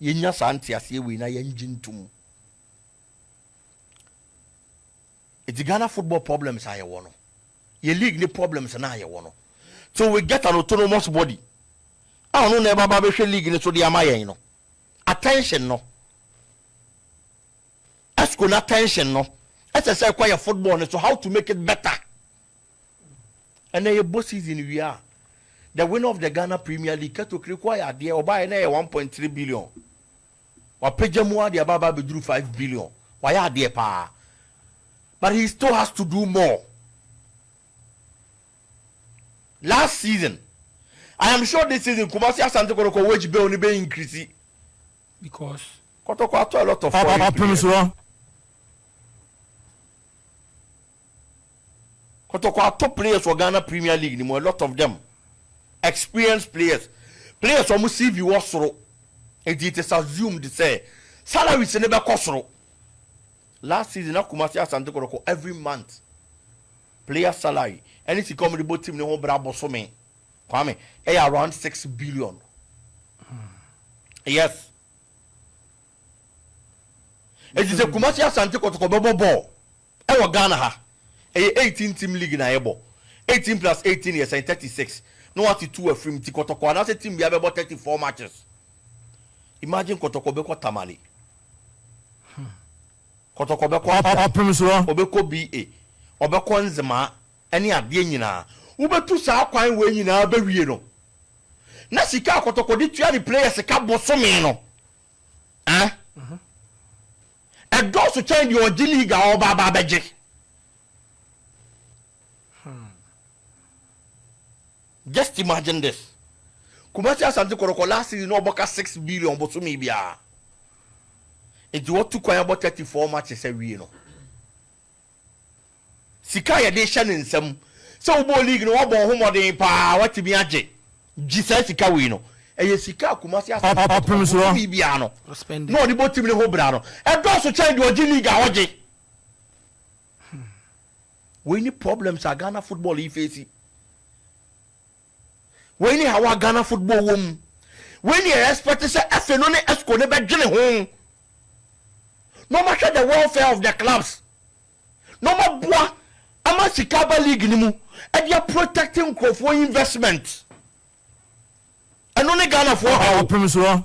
yenya santi ase we na yenjintum it's Ghana football problems are wono ye league the problems na ye wono so we get an autonomous body I don't know never be league ni so the amaye no attention no ask on attention no let's say acquire football so how to make it better and then your boss season we are the winner of the Ghana Premier League to require there or buy 1.3 billion or pay more the ababa be drew 5 billion why are there pa but he still has to do more. Last season I am sure this season Kumasi Asante Kotoko wage bill only be increase because Kotoko had a lot of Opemsuo Kotoko are top players for Ghana Premier League, a lot of them. Experienced players. Players almost see you also. It is assumed to say salaries never cost. Last season, Kumasi Asante Kotoko every month. Player salary. And if you come to the team, no brabo so me. Kwame, around 6 billion. Yes. It is a Kumasi Asante Kotoko ball. Ewa Ghana ha. 18 team league na ebo 18 plus 18 years and 36 no what to from Kotoko and as a team be about 34 matches. Imagine Kotoko be ko tamale Kotoko be ko Opemsuo obeko BA obeko nzema ene ade nyina ubetu sa kwan we nyina ba wie no na sika Kotoko di tua the players ka bosome no e do so change your league a oba ba beje. Just imagine this. Kumasi Asante Kotoko last season no boka 6 billion but so maybe it what to kwaya about 34 matches every you know. Sika ya de shan nsem. So bo league no obo homodin pa what bi age. Gisa sika we no. Eye sika Kumasi Asante Opemsuo maybe no. No the both team ne ho bra no. E do so change the league a oje. We need problems are Ghana football if face. When you have Ghana football wom, when you expect to say FNO ne esco ne be dwene ho, no matter the welfare of the clubs, no more boa ama sikaba league ni mu e they are protecting for investment and only Ghana for Opemsuo